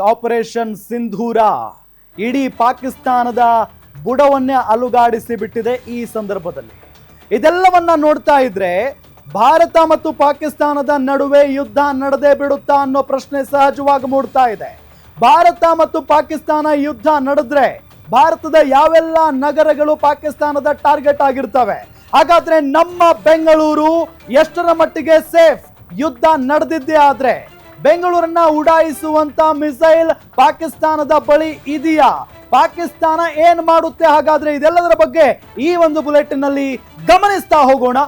Operation ಸಿಂಧೂರ ಇಡೀ ಪಾಕಿಸ್ತಾನದ ಬುಡವನ್ನೇ ಅಲುಗಾಡಿಸಿ ಬಿಟ್ಟಿದೆ. ಈ ಸಂದರ್ಭದಲ್ಲಿ ಇದೆಲ್ಲವನ್ನ ನೋಡ್ತಾ ಇದ್ರೆ ಭಾರತ ಮತ್ತು ಪಾಕಿಸ್ತಾನದ ನಡುವೆ ಯುದ್ಧ ನಡೆದೇ ಬಿಡುತ್ತಾ ಅನ್ನೋ ಪ್ರಶ್ನೆ ಸಹಜವಾಗಿ ಮೂಡ್ತಾ ಇದೆ. ಭಾರತ ಮತ್ತು ಪಾಕಿಸ್ತಾನ ಯುದ್ಧ ನಡೆದ್ರೆ ಭಾರತದ ಯಾವೆಲ್ಲ ನಗರಗಳು ಪಾಕಿಸ್ತಾನದ ಟಾರ್ಗೆಟ್ ಆಗಿರ್ತವೆ? ಹಾಗಾದ್ರೆ ನಮ್ಮ ಬೆಂಗಳೂರು ಎಷ್ಟರ ಮಟ್ಟಿಗೆ ಸೇಫ್? ಯುದ್ಧ ನಡೆದಿದ್ದೇ ಆದ್ರೆ ಬೆಂಗಳೂರನ್ನ ಉಡಾಯಿಸುವಂತ ಮಿಸೈಲ್ ಪಾಕಿಸ್ತಾನದ ಬಳಿ ಇದೆಯಾ? ಪಾಕಿಸ್ತಾನ ಏನ್ ಮಾಡುತ್ತೆ ಹಾಗಾದ್ರೆ? ಇದೆಲ್ಲದರ ಬಗ್ಗೆ ಈ ಒಂದು ಬುಲೆಟಿನ್ ನಲ್ಲಿ ಗಮನಿಸ್ತಾ ಹೋಗೋಣ.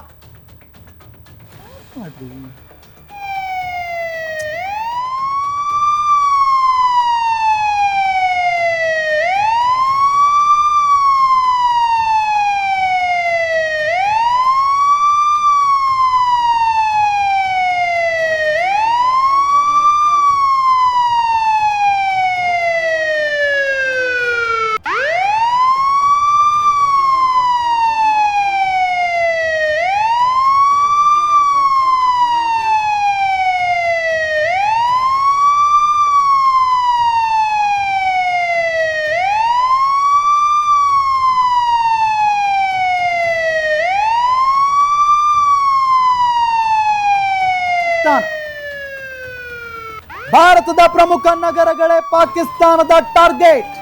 ಭಾರತದ ಪ್ರಮುಖ ನಗರಗಳೇ ಪಾಕಿಸ್ತಾನದ ಟಾರ್ಗೆಟ್.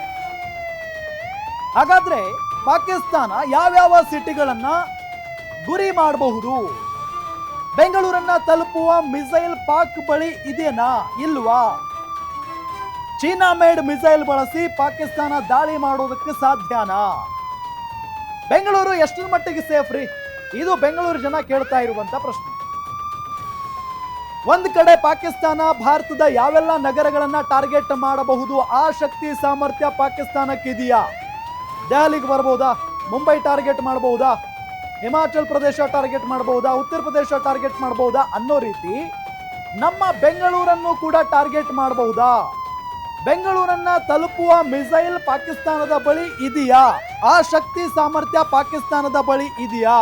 ಹಾಗಾದ್ರೆ ಪಾಕಿಸ್ತಾನ ಯಾವ್ಯಾವ ಸಿಟಿಗಳನ್ನ ಗುರಿ ಮಾಡಬಹುದು? ಬೆಂಗಳೂರನ್ನ ತಲುಪುವ ಮಿಸೈಲ್ ಪಾಕ್ ಬಳಿ ಇದೆನಾ ಇಲ್ವಾ? ಚೀನಾ ಮೇಡ್ ಮಿಸೈಲ್ ಬಳಸಿ ಪಾಕಿಸ್ತಾನ ದಾಳಿ ಮಾಡೋದಕ್ಕೆ ಸಾಧ್ಯನಾ? ಬೆಂಗಳೂರು ಎಷ್ಟರ ಮಟ್ಟಿಗೆ ಸೇಫ್ ರೀ? ಇದು ಬೆಂಗಳೂರು ಜನ ಕೇಳ್ತಾ ಇರುವಂತ ಪ್ರಶ್ನೆ. ಒಂದ್ ಕಡೆ ಪಾಕಿಸ್ತಾನ ಭಾರತದ ಯಾವೆಲ್ಲ ನಗರಗಳನ್ನ ಟಾರ್ಗೆಟ್ ಮಾಡಬಹುದು ಆ ಶಕ್ತಿ ಸಾಮರ್ಥ್ಯ ಪಾಕಿಸ್ತಾನಕ್ಕಿದೆಯಾ? ದೆಹಲಿಗೆ ಬರಬಹುದಾ? ಮುಂಬೈ ಟಾರ್ಗೆಟ್ ಮಾಡಬಹುದಾ? ಹಿಮಾಚಲ್ ಪ್ರದೇಶ ಟಾರ್ಗೆಟ್ ಮಾಡಬಹುದಾ? ಉತ್ತರ ಪ್ರದೇಶ ಟಾರ್ಗೆಟ್ ಮಾಡಬಹುದಾ? ಅನ್ನೋ ರೀತಿ ನಮ್ಮ ಬೆಂಗಳೂರನ್ನು ಕೂಡ ಟಾರ್ಗೆಟ್ ಮಾಡಬಹುದಾ? ಬೆಂಗಳೂರನ್ನ ತಲುಪುವ ಮಿಸೈಲ್ ಪಾಕಿಸ್ತಾನದ ಬಳಿ ಇದೆಯಾ? ಆ ಶಕ್ತಿ ಸಾಮರ್ಥ್ಯ ಪಾಕಿಸ್ತಾನದ ಬಳಿ ಇದೆಯಾ?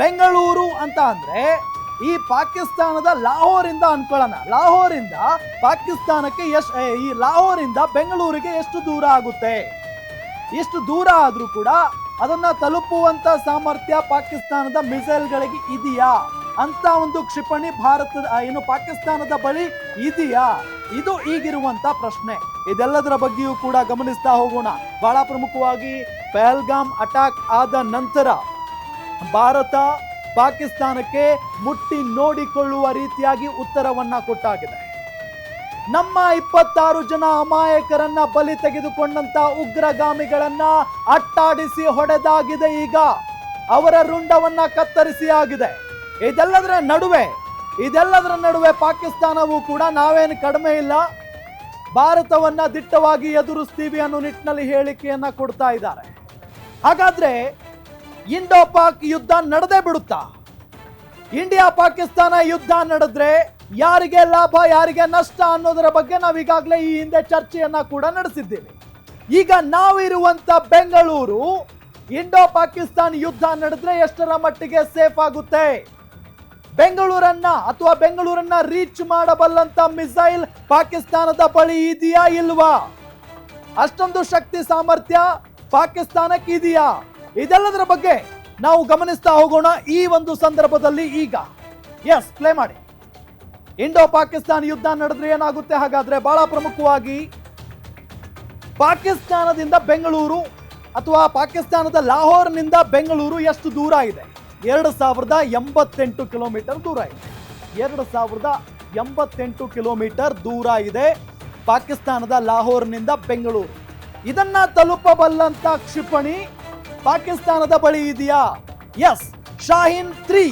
ಬೆಂಗಳೂರು ಅಂತ ಅಂದ್ರೆ ಈ ಪಾಕಿಸ್ತಾನದ ಲಾಹೋರಿಂದ ಅನ್ಕೊಳ್ಳೋಣ. ಲಾಹೋರಿಂದ ಪಾಕಿಸ್ತಾನಕ್ಕೆ ಈ ಲಾಹೋರಿಂದ ಬೆಂಗಳೂರಿಗೆ ಎಷ್ಟು ದೂರ ಆಗುತ್ತೆ? ಎಷ್ಟು ದೂರ ಆದ್ರೂ ಕೂಡ ಅದನ್ನ ತಲುಪುವಂತ ಸಾಮರ್ಥ್ಯ ಪಾಕಿಸ್ತಾನದ ಮಿಸೈಲ್ಗಳಿಗೆ ಇದೆಯಾ ಅಂತ ಒಂದು ಕ್ಷಿಪಣಿ ಪಾಕಿಸ್ತಾನದ ಬಳಿ ಇದೆಯಾ? ಇದು ಈಗಿರುವಂತ ಪ್ರಶ್ನೆ. ಇದೆಲ್ಲದರ ಬಗ್ಗೆಯೂ ಕೂಡ ಗಮನಿಸ್ತಾ ಹೋಗೋಣ. ಬಹಳ ಪ್ರಮುಖವಾಗಿ ಪಹಲ್ಗಾಮ್ ಅಟ್ಯಾಕ್ ಆದ ನಂತರ ಭಾರತ ಪಾಕಿಸ್ತಾನಕ್ಕೆ ಮುಟ್ಟಿ ನೋಡಿಕೊಳ್ಳುವ ರೀತಿಯಾಗಿ ಉತ್ತರವನ್ನ ಕೊಟ್ಟಾಗಿದೆ. ನಮ್ಮ 26 ಜನ ಅಮಾಯಕರನ್ನ ಬಲಿ ತೆಗೆದುಕೊಂಡಂತ ಉಗ್ರಗಾಮಿಗಳನ್ನ ಅಟ್ಟಾಡಿಸಿ ಹೊಡೆದಾಗಿದೆ. ಈಗ ಅವರ ರುಂಡವನ್ನ ಕತ್ತರಿಸಿ ಆಗಿದೆ. ಇದೆಲ್ಲದರ ನಡುವೆ ಪಾಕಿಸ್ತಾನವೂ ಕೂಡ ನಾವೇನು ಕಡಿಮೆ ಇಲ್ಲ, ಭಾರತವನ್ನ ದಿಟ್ಟವಾಗಿ ಎದುರಿಸ್ತೀವಿ ಅನ್ನೋ ನಿಟ್ಟಿನಲ್ಲಿ ಹೇಳಿಕೆಯನ್ನ ಕೊಡ್ತಾ ಇದ್ದಾರೆ. ಹಾಗಾದ್ರೆ ಇಂಡೋ ಪಾಕ್ ಯುದ್ಧ ನಡೆದೇ ಬಿಡುತ್ತಾ? ಇಂಡಿಯಾ ಪಾಕಿಸ್ತಾನ ಯುದ್ಧ ನಡೆದ್ರೆ ಯಾರಿಗೆ ಲಾಭ ಯಾರಿಗೆ ನಷ್ಟ ಅನ್ನೋದರ ಬಗ್ಗೆ ನಾವು ಈಗಾಗಲೇ ಈ ಹಿಂದೆ ಚರ್ಚೆಯನ್ನ ಕೂಡ ನಡೆಸಿದ್ದೇವೆ. ಈಗ ನಾವಿರುವಂತ ಬೆಂಗಳೂರು ಇಂಡೋ ಪಾಕಿಸ್ತಾನ ಯುದ್ಧ ನಡೆದ್ರೆ ಎಷ್ಟರ ಮಟ್ಟಿಗೆ ಸೇಫ್ ಆಗುತ್ತೆ? ಬೆಂಗಳೂರನ್ನ ರೀಚ್ ಮಾಡಬಲ್ಲಂತ ಮಿಸೈಲ್ ಪಾಕಿಸ್ತಾನದ ಬಳಿ ಇದೆಯಾ ಇಲ್ವಾ? ಅಷ್ಟೊಂದು ಶಕ್ತಿ ಸಾಮರ್ಥ್ಯ ಪಾಕಿಸ್ತಾನಕ್ಕೆ ಇದೆಯಾ? ಇದೆಲ್ಲದರ ಬಗ್ಗೆ ನಾವು ಗಮನಿಸ್ತಾ ಹೋಗೋಣ ಈ ಒಂದು ಸಂದರ್ಭದಲ್ಲಿ. ಈಗ ಪ್ಲೇ ಮಾಡಿ. ಇಂಡೋ ಪಾಕಿಸ್ತಾನ ಯುದ್ಧ ನಡೆದ್ರೆ ಏನಾಗುತ್ತೆ ಹಾಗಾದ್ರೆ? ಬಹಳ ಪ್ರಮುಖವಾಗಿ ಪಾಕಿಸ್ತಾನದಿಂದ ಬೆಂಗಳೂರು ಅಥವಾ ಪಾಕಿಸ್ತಾನದ ಲಾಹೋರ್ನಿಂದ ಬೆಂಗಳೂರು ಎಷ್ಟು ದೂರ ಇದೆ? 2088 ಕಿಲೋಮೀಟರ್ ದೂರ ಇದೆ. 2088 ಕಿಲೋಮೀಟರ್ ದೂರ ಇದೆ ಪಾಕಿಸ್ತಾನದ ಲಾಹೋರ್ನಿಂದ ಬೆಂಗಳೂರು. ಇದನ್ನ ತಲುಪಬಲ್ಲಂತ ಕ್ಷಿಪಣಿ ಪಾಕಿಸ್ತಾನದ ಬಳಿ ಇದೆಯಾ? ಶಾಹಿನ್ 3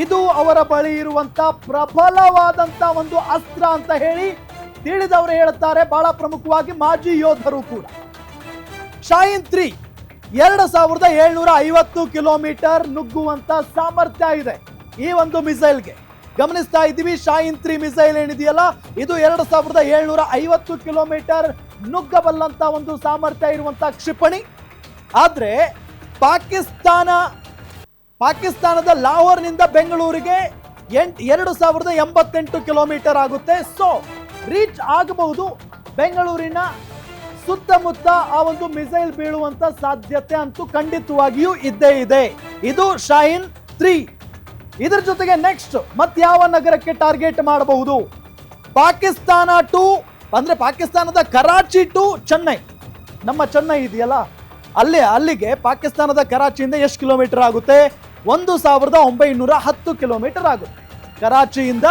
ಇದು ಅವರ ಬಳಿ ಇರುವಂತ ಪ್ರಬಲವಾದಂತ ಒಂದು ಅಸ್ತ್ರ ಅಂತ ಹೇಳಿ ತಿಳಿದವರು ಹೇಳುತ್ತಾರೆ. ಬಹಳ ಪ್ರಮುಖವಾಗಿ ಮಾಜಿ ಯೋಧರು ಕೂಡ. ಶಾಹಿನ್ 3 2750 ಕಿಲೋಮೀಟರ್ ನುಗ್ಗುವಂತ ಸಾಮರ್ಥ್ಯ ಇದೆ ಈ ಒಂದು ಮಿಸೈಲ್ಗೆ. ಗಮನಿಸ್ತಾ ಇದ್ದೀವಿ, ಶಾಹಿನ್ 3 ಮಿಸೈಲ್ ಏನಿದೆಯಲ್ಲ ಇದು 2750 ಕಿಲೋಮೀಟರ್ ನುಗ್ಗಬಲ್ಲಂತ ಒಂದು ಸಾಮರ್ಥ್ಯ ಇರುವಂತ ಕ್ಷಿಪಣಿ. ಆದ್ರೆ ಪಾಕಿಸ್ತಾನದ ಲಾಹೋರ್ನಿಂದ ಬೆಂಗಳೂರಿಗೆ 2088 ಕಿಲೋಮೀಟರ್ ಆಗುತ್ತೆ. ಸೊ ರೀಚ್ ಆಗಬಹುದು. ಬೆಂಗಳೂರಿನ ಸುತ್ತಮುತ್ತ ಆ ಒಂದು ಮಿಸೈಲ್ ಬೀಳುವಂತ ಸಾಧ್ಯತೆ ಅಂತೂ ಖಂಡಿತವಾಗಿಯೂ ಇದ್ದೇ ಇದೆ. ಇದು ಶಾಹಿನ್ 3. ಇದರ ಜೊತೆಗೆ ನೆಕ್ಸ್ಟ್ ಮತ್ಯಾವ ನಗರಕ್ಕೆ ಟಾರ್ಗೆಟ್ ಮಾಡಬಹುದು? ಪಾಕಿಸ್ತಾನ ಟು ಅಂದ್ರೆ ಪಾಕಿಸ್ತಾನದ ಕರಾಚಿ ಟು ಚೆನ್ನೈ. ನಮ್ಮ ಚೆನ್ನೈ ಇದೆಯಲ್ಲ, ಅಲ್ಲಿಗೆ ಪಾಕಿಸ್ತಾನದ ಕರಾಚಿಯಿಂದ ಎಷ್ಟು ಕಿಲೋಮೀಟರ್ ಆಗುತ್ತೆ? 1910 ಕಿಲೋಮೀಟರ್ ಆಗುತ್ತೆ. ಕರಾಚಿಯಿಂದ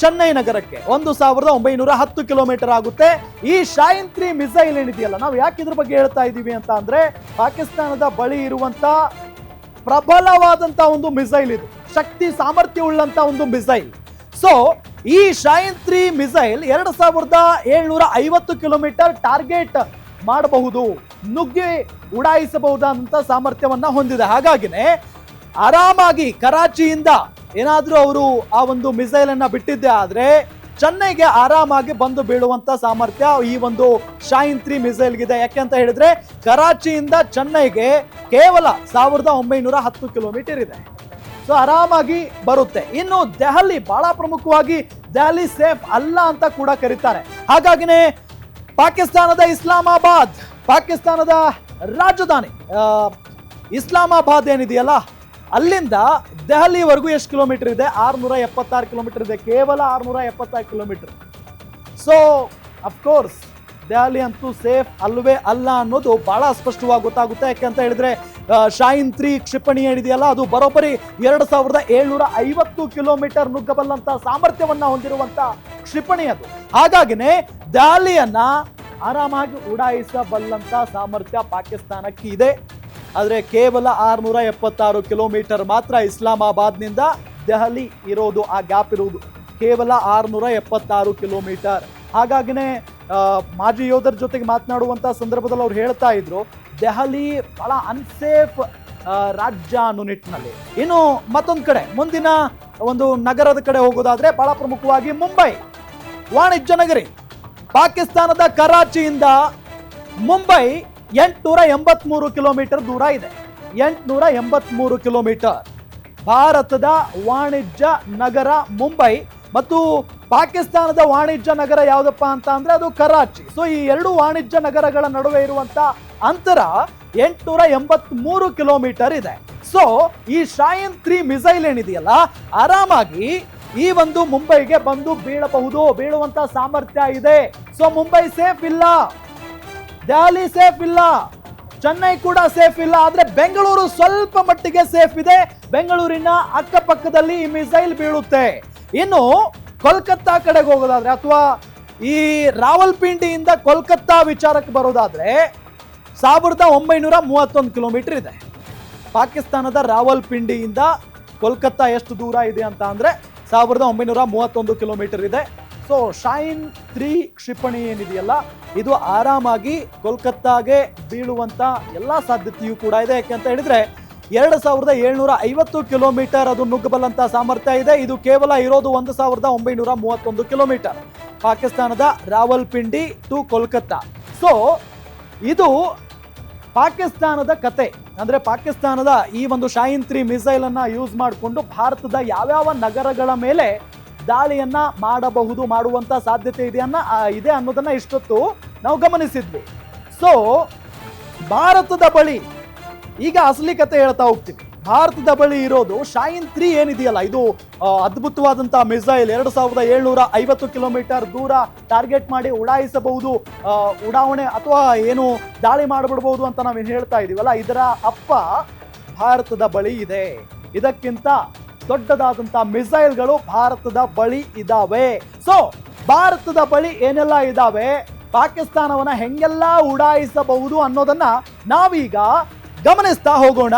ಚೆನ್ನೈ ನಗರಕ್ಕೆ 1910 ಕಿಲೋಮೀಟರ್ ಆಗುತ್ತೆ. ಈ ಶಾಹಿನ್ 3 ಮಿಸೈಲ್ ಏನಿದೆಯಲ್ಲ, ನಾವು ಯಾಕೆ ಇದ್ರ ಬಗ್ಗೆ ಹೇಳ್ತಾ ಇದ್ದೀವಿ ಅಂತ ಅಂದ್ರೆ, ಪಾಕಿಸ್ತಾನದ ಬಳಿ ಇರುವಂತ ಪ್ರಬಲವಾದಂತ ಒಂದು ಮಿಸೈಲ್ ಇದು, ಶಕ್ತಿ ಸಾಮರ್ಥ್ಯ ಉಳ್ಳಂತ ಒಂದು ಮಿಸೈಲ್. ಸೊ ಈ ಶಾಹಿನ್ 3 ಮಿಸೈಲ್ 2750 ಕಿಲೋಮೀಟರ್ ಟಾರ್ಗೆಟ್ ಮಾಡಬಹುದು, ನುಗ್ಗಿ ಉಡಾಯಿಸಬಹುದಾದಂತ ಸಾಮರ್ಥ್ಯವನ್ನ ಹೊಂದಿದೆ. ಹಾಗಾಗಿನೇ ಆರಾಮಾಗಿ ಕರಾಚಿಯಿಂದ ಏನಾದ್ರೂ ಅವರು ಆ ಒಂದು ಮಿಸೈಲ್ ಅನ್ನ ಬಿಟ್ಟಿದ್ದೆ ಆದ್ರೆ ಚೆನ್ನೈಗೆ ಆರಾಮಾಗಿ ಬಂದು ಬೀಳುವಂತ ಸಾಮರ್ಥ್ಯ ಈ ಒಂದು ಶಾಹಿನ್ 3 ಮಿಸೈಲ್ಗಿದೆ. ಯಾಕೆ ಅಂತ ಹೇಳಿದ್ರೆ ಕರಾಚಿಯಿಂದ ಚೆನ್ನೈಗೆ ಕೇವಲ 1910 ಕಿಲೋಮೀಟರ್ ಇದೆ. ಸೊ ಆರಾಮಾಗಿ ಬರುತ್ತೆ. ಇನ್ನು ದೆಹಲಿ, ಬಹಳ ಪ್ರಮುಖವಾಗಿ ದೆಹಲಿ ಸೇಫ್ ಅಲ್ಲ ಅಂತ ಕೂಡ ಕರೀತಾರೆ. ಹಾಗಾಗಿನೇ ಪಾಕಿಸ್ತಾನದ ಇಸ್ಲಾಮಾಬಾದ್, ಪಾಕಿಸ್ತಾನದ ರಾಜಧಾನಿ ಇಸ್ಲಾಮಾಬಾದ್ ಏನಿದೆಯಲ್ಲ, ಅಲ್ಲಿಂದ ದೆಹಲಿವರೆಗೂ ಎಷ್ಟು ಕಿಲೋಮೀಟರ್ ಇದೆ? 676 ಕಿಲೋಮೀಟರ್ ಇದೆ, ಕೇವಲ 676 ಕಿಲೋಮೀಟರ್. ಸೊ ಅಫ್ಕೋರ್ಸ್ ದೆಹಲಿ ಅಂತೂ ಸೇಫ್ ಅಲ್ವೇ ಅಲ್ಲ ಅನ್ನೋದು ಬಹಳ ಸ್ಪಷ್ಟವಾಗಿ ಗೊತ್ತಾಗುತ್ತೆ. ಯಾಕೆ ಅಂತ ಹೇಳಿದ್ರೆ ಶಾಹಿನ್ 3 ಕ್ಷಿಪಣಿ ಏನಿದೆಯಲ್ಲ, ಅದು ಬರೋಬ್ಬರಿ 2750 ಕಿಲೋಮೀಟರ್ ನುಗ್ಗಬಲ್ಲಂತ ಸಾಮರ್ಥ್ಯವನ್ನ ಹೊಂದಿರುವಂತ ಕ್ಷಿಪಣಿ ಅದು. ಹಾಗಾಗಿನೇ ದೆಹಲಿಯನ್ನ ಆರಾಮಾಗಿ ಉಡಾಯಿಸಬಲ್ಲಂತ ಸಾಮರ್ಥ್ಯ ಪಾಕಿಸ್ತಾನಕ್ಕೆ ಇದೆ. ಆದರೆ ಕೇವಲ 676 ಕಿಲೋಮೀಟರ್ ಮಾತ್ರ ಇಸ್ಲಾಮಾಬಾದ್ನಿಂದ ದೆಹಲಿ ಇರೋದು, ಆ ಗ್ಯಾಪ್ ಇರುವುದು ಕೇವಲ 676 ಕಿಲೋಮೀಟರ್. ಹಾಗಾಗಿನೇ ಮಾಜಿ ಯೋಧರ ಜೊತೆಗೆ ಮಾತನಾಡುವಂತ ಸಂದರ್ಭದಲ್ಲಿ ಅವ್ರು ಹೇಳ್ತಾ ಇದ್ರು, ದೆಹಲಿ ಬಹಳ ಅನ್ಸೇಫ್ ರಾಜ್ಯ ಅನ್ನೋ ನಿಟ್ಟಿನಲ್ಲಿ. ಇನ್ನು ಮತ್ತೊಂದು ಕಡೆ, ಮುಂದಿನ ಒಂದು ನಗರದ ಕಡೆ ಹೋಗೋದಾದ್ರೆ ಬಹಳ ಪ್ರಮುಖವಾಗಿ ಮುಂಬೈ, ವಾಣಿಜ್ಯ ನಗರಿ. ಪಾಕಿಸ್ತಾನದ ಕರಾಚಿಯಿಂದ ಮುಂಬೈ 883 ಕಿಲೋಮೀಟರ್ ದೂರ ಇದೆ. 883 ಕಿಲೋಮೀಟರ್. ಭಾರತದ ವಾಣಿಜ್ಯ ನಗರ ಮುಂಬೈ ಮತ್ತು ಪಾಕಿಸ್ತಾನದ ವಾಣಿಜ್ಯ ನಗರ ಯಾವುದಪ್ಪ ಅಂತ ಅಂದ್ರೆ ಅದು ಕರಾಚಿ. ಸೊ ಈ ಎರಡು ವಾಣಿಜ್ಯ ನಗರಗಳ ನಡುವೆ ಇರುವಂತ ಅಂತರ 883 ಕಿಲೋಮೀಟರ್ ಇದೆ. ಸೊ ಈ ಶಾಹಿನ್ 3 ಮಿಸೈಲ್ ಏನಿದೆಯಲ್ಲ, ಆರಾಮಾಗಿ ಈ ಒಂದು ಮುಂಬೈಗೆ ಬಂದು ಬೀಳುವಂತ ಸಾಮರ್ಥ್ಯ ಇದೆ. ಸೊ ಮುಂಬೈ ಸೇಫ್ ಇಲ್ಲ, ದೆಹಲಿ ಸೇಫ್ ಇಲ್ಲ, ಚೆನ್ನೈ ಕೂಡ ಸೇಫ್ ಇಲ್ಲ. ಆದ್ರೆ ಬೆಂಗಳೂರು ಸ್ವಲ್ಪ ಮಟ್ಟಿಗೆ ಸೇಫ್ ಇದೆ. ಬೆಂಗಳೂರಿನ ಅಕ್ಕಪಕ್ಕದಲ್ಲಿ ಈ ಮಿಸೈಲ್ ಬೀಳುತ್ತೆ. ಇನ್ನು ಕೋಲ್ಕತ್ತಾ ಕಡೆಗೆ ಹೋಗೋದಾದ್ರೆ ಅಥವಾ ಈ ರಾವಲ್ಪಿಂಡಿಯಿಂದ ಕೋಲ್ಕತ್ತಾ ವಿಚಾರಕ್ಕೆ ಬರೋದಾದ್ರೆ 1931 ಕಿಲೋಮೀಟರ್ ಇದೆ. ಪಾಕಿಸ್ತಾನದ ರಾವಲ್ಪಿಂಡಿಯಿಂದ ಕೋಲ್ಕತ್ತಾ ಎಷ್ಟು ದೂರ ಇದೆ ಅಂತ ಅಂದ್ರೆ 1931 ಕಿಲೋಮೀಟರ್ ಇದೆ. ಸೊ ಶಾಹಿನ್ 3 ಕ್ಷಿಪಣಿ ಏನಿದೆಯಲ್ಲ, ಇದು ಆರಾಮಾಗಿ ಕೋಲ್ಕತ್ತಾಗೆ ಬೀಳುವಂತ ಎಲ್ಲಾ ಸಾಧ್ಯತೆಯೂ ಕೂಡ ಇದೆ. ಯಾಕೆಂತ ಹೇಳಿದ್ರೆ 2750 ಕಿಲೋಮೀಟರ್ ಅದು ನುಗ್ಗಬಲ್ಲಂತ ಸಾಮರ್ಥ್ಯ ಇದೆ. ಇದು ಕೇವಲ ಇರೋದು 1931 ಕಿಲೋಮೀಟರ್ ಪಾಕಿಸ್ತಾನದ ರಾವಲ್ಪಿಂಡಿ ಟು ಕೋಲ್ಕತ್ತಾ. ಸೊ ಇದು ಪಾಕಿಸ್ತಾನದ ಕತೆ. ಅಂದ್ರೆ ಪಾಕಿಸ್ತಾನದ ಈ ಒಂದು ಶಾಹಿನ್ 3 ಮಿಸೈಲ್ ಅನ್ನ ಯೂಸ್ ಮಾಡಿಕೊಂಡು ಭಾರತದ ಯಾವ್ಯಾವ ನಗರಗಳ ಮೇಲೆ ದಾಳಿಯನ್ನ ಮಾಡುವಂತ ಸಾಧ್ಯತೆ ಇದೆ ಅನ್ನೋದನ್ನ ಇಷ್ಟೊತ್ತು ನಾವು ಗಮನಿಸಿದ್ವಿ. ಸೊ ಭಾರತದ ಬಳಿ ಈಗ ಅಸಲಿ ಕತೆ ಹೇಳ್ತಾ ಹೋಗ್ತೀವಿ. ಭಾರತದ ಬಳಿ ಇರೋದು ಶಾಹಿನ್ 3 ಏನಿದೆಯಲ್ಲ, ಇದು ಅದ್ಭುತವಾದಂತಹ ಮಿಸೈಲ್. 2750 ಕಿಲೋಮೀಟರ್ ದೂರ ಟಾರ್ಗೆಟ್ ಮಾಡಿ ಉಡಾಯಿಸಬಹುದು, ಉಡಾವಣೆ ಅಥವಾ ಏನು ದಾಳಿ ಮಾಡಿಬಿಡಬಹುದು ಅಂತ ನಾವೇನು ಹೇಳ್ತಾ ಇದೀವಲ್ಲ, ಇದರ ಅಪ್ಪ ಭಾರತದ ಬಳಿ ಇದೆ. ಇದಕ್ಕಿಂತ ದೊಡ್ಡದಾದಂತಹ ಮಿಸೈಲ್ಗಳು ಭಾರತದ ಬಳಿ ಇದಾವೆ. ಸೊ ಭಾರತದ ಬಳಿ ಏನೆಲ್ಲ ಇದಾವೆ, ಪಾಕಿಸ್ತಾನವನ್ನ ಹೆಂಗೆಲ್ಲ ಉಡಾಯಿಸಬಹುದು ಅನ್ನೋದನ್ನ ನಾವೀಗ ಗಮನಿಸ್ತಾ ಹೋಗೋಣ.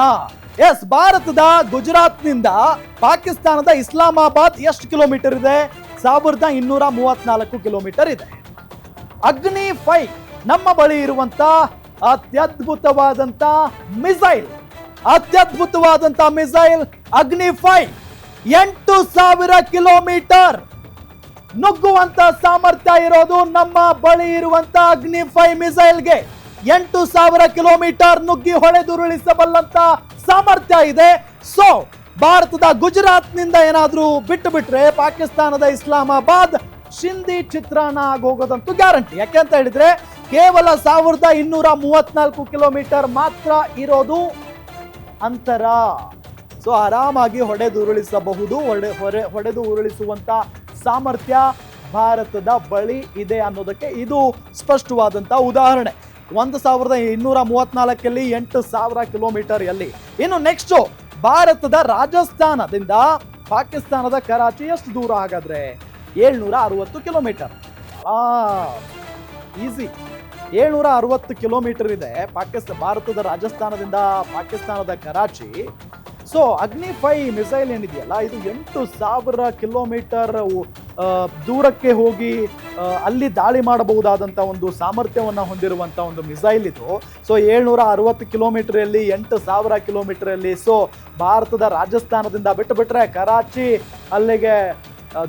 ಎಸ್, ಭಾರತದ ಗುಜರಾತ್ನಿಂದ ಪಾಕಿಸ್ತಾನದ ಇಸ್ಲಾಮಾಬಾದ್ ಎಷ್ಟು ಕಿಲೋಮೀಟರ್ ಇದೆ? 1234 ಕಿಲೋಮೀಟರ್ ಇದೆ. ಅಗ್ನಿ 5 ನಮ್ಮ ಬಳಿ ಇರುವಂತ ಅತ್ಯದ್ಭುತವಾದಂತ ಮಿಸೈಲ್ ಅಗ್ನಿ 5 8000 ಕಿಲೋಮೀಟರ್ ನುಗ್ಗುವಂತ ಸಾಮರ್ಥ್ಯ ಇರೋದು ನಮ್ಮ ಬಳಿ ಇರುವಂತ ಅಗ್ನಿ 5 ಮಿಸೈಲ್ಗೆ. 8000 ಕಿಲೋಮೀಟರ್ ನುಗ್ಗಿ ಹೊಳೆದುರುಳಿಸಬಲ್ಲಂತ ಸಾಮರ್ಥ್ಯ ಇದೆ. ಸೊ ಭಾರತದ ಗುಜರಾತ್ನಿಂದ ಏನಾದ್ರೂ ಬಿಟ್ಟು ಬಿಟ್ರೆ ಪಾಕಿಸ್ತಾನದ ಇಸ್ಲಾಮಾಬಾದ್ ಚಿಂದಿ ಚಿತ್ರಾನ್ನ ಆಗೋಗೋದಂತೂ ಗ್ಯಾರಂಟಿ. ಯಾಕೆ ಅಂತ ಹೇಳಿದ್ರೆ ಕೇವಲ 1234 ಕಿಲೋಮೀಟರ್ ಮಾತ್ರ ಇರೋದು ಅಂತರ. ಸೊ ಆರಾಮಾಗಿ ಹೊಡೆದು ಉರುಳಿಸುವಂತ ಸಾಮರ್ಥ್ಯ ಭಾರತದ ಬಳಿ ಇದೆ ಅನ್ನೋದಕ್ಕೆ ಇದು ಸ್ಪಷ್ಟವಾದಂತ ಉದಾಹರಣೆ. 1234 8,000 ಕಿಲೋಮೀಟರ್ ಎಲ್ಲಿ. ಇನ್ನು ನೆಕ್ಸ್ಟ್ ಭಾರತದ ರಾಜಸ್ಥಾನದಿಂದ ಪಾಕಿಸ್ತಾನದ ಕರಾಚಿ ಎಷ್ಟು ದೂರ ಹಾಗಾದ್ರೆ? 760 ಕಿಲೋಮೀಟರ್. ಈಸಿ. 760 ಕಿಲೋಮೀಟರ್ ಇದೆ ಭಾರತದ ರಾಜಸ್ಥಾನದಿಂದ ಪಾಕಿಸ್ತಾನದ ಕರಾಚಿ. ಸೊ ಅಗ್ನಿ 5 ಮಿಸೈಲ್ ಏನಿದೆಯಲ್ಲ, ಇದು 8,000 ಕಿಲೋಮೀಟರ್ ದೂರಕ್ಕೆ ಹೋಗಿ ಅಲ್ಲಿ ದಾಳಿ ಮಾಡಬಹುದಾದಂಥ ಒಂದು ಸಾಮರ್ಥ್ಯವನ್ನು ಹೊಂದಿರುವಂಥ ಒಂದು ಮಿಸೈಲ್ ಇದು. ಸೊ 760 ಕಿಲೋಮೀಟರಲ್ಲಿ 8,000 ಕಿಲೋಮೀಟರಲ್ಲಿ. ಸೊ ಭಾರತದ ರಾಜಸ್ಥಾನದಿಂದ ಬಿಟ್ಟರೆ ಕರಾಚಿ ಅಲ್ಲಿಗೆ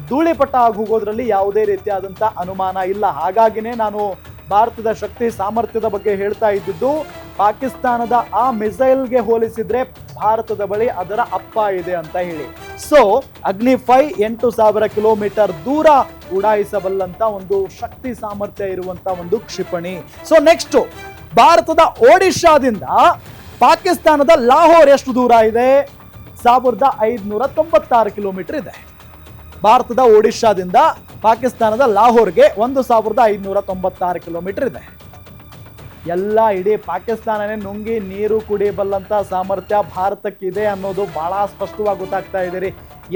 ಧೂಳಿಪಟ ಆಗಿ ಹೋಗೋದ್ರಲ್ಲಿ ಯಾವುದೇ ರೀತಿಯಾದಂಥ ಅನುಮಾನ ಇಲ್ಲ. ಹಾಗಾಗಿನೇ ನಾನು ಭಾರತದ ಶಕ್ತಿ ಸಾಮರ್ಥ್ಯದ ಬಗ್ಗೆ ಹೇಳ್ತಾ ಇದ್ದಿದ್ದು. ಪಾಕಿಸ್ತಾನದ ಆ ಮಿಸೈಲ್ಗೆ ಹೋಲಿಸಿದ್ರೆ ಭಾರತದ ಬಳಿ ಅದರ ಅಪ್ಪ ಇದೆ ಅಂತ ಹೇಳಿ. ಸೊ ಅಗ್ನಿ 5 8,000 ಕಿಲೋಮೀಟರ್ ದೂರ ಉಡಾಯಿಸಬಲ್ಲಂತ ಒಂದು ಶಕ್ತಿ ಸಾಮರ್ಥ್ಯ ಇರುವಂತ ಒಂದು ಕ್ಷಿಪಣಿ. ಸೊ ನೆಕ್ಸ್ಟ್ ಭಾರತದ ಒಡಿಶಾದಿಂದ ಪಾಕಿಸ್ತಾನದ ಲಾಹೋರ್ ಎಷ್ಟು ದೂರ ಇದೆ? 1596 ಕಿಲೋಮೀಟರ್ ಇದೆ. ಭಾರತದ ಒಡಿಶಾದಿಂದ ಪಾಕಿಸ್ತಾನದ ಲಾಹೋರ್ಗೆ 1596 ಕಿಲೋಮೀಟರ್ ಇದೆ. ಎಲ್ಲ ಇಡೀ ಪಾಕಿಸ್ತಾನನೇ ನುಂಗಿ ನೀರು ಕುಡಿಯಬಲ್ಲಂತ ಸಾಮರ್ಥ್ಯ ಭಾರತಕ್ಕಿದೆ ಅನ್ನೋದು ಬಹಳ ಸ್ಪಷ್ಟವಾಗಿ ಗೊತ್ತಾಗ್ತಾ ಇದೆ ರೀ.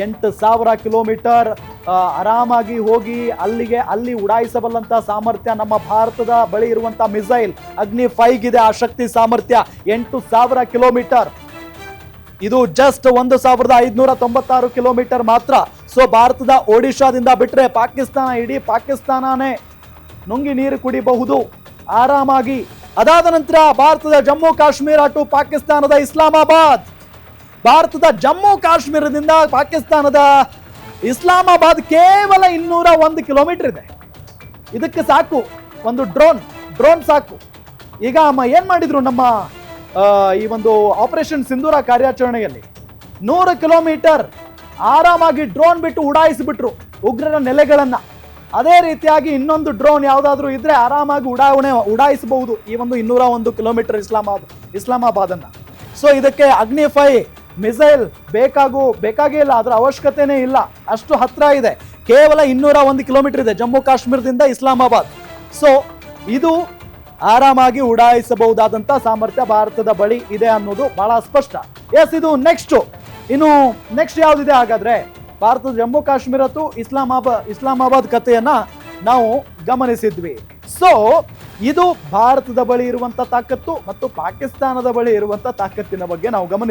8,000 ಕಿಲೋಮೀಟರ್ ಆರಾಮಾಗಿ ಹೋಗಿ ಅಲ್ಲಿ ಉಡಾಯಿಸಬಲ್ಲಂತ ಸಾಮರ್ಥ್ಯ ನಮ್ಮ ಭಾರತದ ಬಳಿ ಇರುವಂತ ಮಿಸೈಲ್ ಅಗ್ನಿ 5 ಗಿದೆ. ಆ ಶಕ್ತಿ ಸಾಮರ್ಥ್ಯ 8,000 ಕಿಲೋಮೀಟರ್. ಇದು ಜಸ್ಟ್ 1596 ಕಿಲೋಮೀಟರ್ ಮಾತ್ರ. ಸೊ ಭಾರತದ ಒಡಿಶಾದಿಂದ ಬಿಟ್ರೆ ಇಡೀ ಪಾಕಿಸ್ತಾನನೇ ನುಂಗಿ ನೀರು ಕುಡಿಬಹುದು ಆರಾಮಾಗಿ. ಅದಾದ ನಂತರ ಭಾರತದ ಜಮ್ಮು ಕಾಶ್ಮೀರ ಟು ಪಾಕಿಸ್ತಾನದ ಇಸ್ಲಾಮಾಬಾದ್. ಭಾರತದ ಜಮ್ಮು ಕಾಶ್ಮೀರದಿಂದ ಪಾಕಿಸ್ತಾನದ ಇಸ್ಲಾಮಾಬಾದ್ ಕೇವಲ 201 ಕಿಲೋಮೀಟರ್ ಇದೆ. ಇದಕ್ಕೆ ಸಾಕು ಒಂದು ಡ್ರೋನ್ ಸಾಕು. ಈಗ ಏನ್ ಮಾಡಿದ್ರು ನಮ್ಮ ಈ ಒಂದು ಆಪರೇಷನ್ ಸಿಂಧೂರ ಕಾರ್ಯಾಚರಣೆಯಲ್ಲಿ 100 ಕಿಲೋಮೀಟರ್ ಆರಾಮಾಗಿ ಡ್ರೋನ್ ಬಿಟ್ಟು ಉಡಾಯಿಸಿಬಿಟ್ರು ಉಗ್ರರ ನೆಲೆಗಳನ್ನ. ಅದೇ ರೀತಿಯಾಗಿ ಇನ್ನೊಂದು ಡ್ರೋನ್ ಯಾವುದಾದ್ರೂ ಇದ್ರೆ ಆರಾಮಾಗಿ ಉಡಾಯಿಸಬಹುದು ಈ ಒಂದು 201 ಕಿಲೋಮೀಟರ್ ಇಸ್ಲಾಮಾಬಾದ್ ಅನ್ನ. ಸೊ ಇದಕ್ಕೆ ಅಗ್ನಿ 5 ಮಿಸೈಲ್ ಬೇಕಾಗೇ ಇಲ್ಲ, ಅದರ ಅವಶ್ಯಕತೆನೇ ಇಲ್ಲ, ಅಷ್ಟು ಹತ್ರ ಇದೆ. ಕೇವಲ 201 ಕಿಲೋಮೀಟರ್ ಇದೆ ಜಮ್ಮು ಕಾಶ್ಮೀರದಿಂದ ಇಸ್ಲಾಮಾಬಾದ್. ಸೊ ಇದು ಆರಾಮಾಗಿ ಉಡಾಯಿಸಬಹುದಾದಂತ ಸಾಮರ್ಥ್ಯ ಭಾರತದ ಬಳಿ ಇದೆ ಅನ್ನೋದು ಬಹಳ ಸ್ಪಷ್ಟ. ಎಸ್, ಇದು ಇನ್ನು ನೆಕ್ಸ್ಟ್ ಯಾವ್ದಿದೆ ಹಾಗಾದ್ರೆ? ಭಾರತದ ಜಮ್ಮು ಕಾಶ್ಮೀರ ಟು ಇಸ್ಲಾಮಾಬಾದ್ ಕಥೆಯನ್ನ ನಾವು ಗಮನಿಸಿದ್ವಿ. ಸೊ ಇದು ಭಾರತದ ಬಳಿ ಇರುವಂತ ತಾಕತ್ತು ಮತ್ತು ಪಾಕಿಸ್ತಾನದ ಬಳಿ ಇರುವಂತ ತಾಕತ್ತಿನ ಬಗ್ಗೆ ನಾವು ಗಮನಿಸಿದ್ವಿ.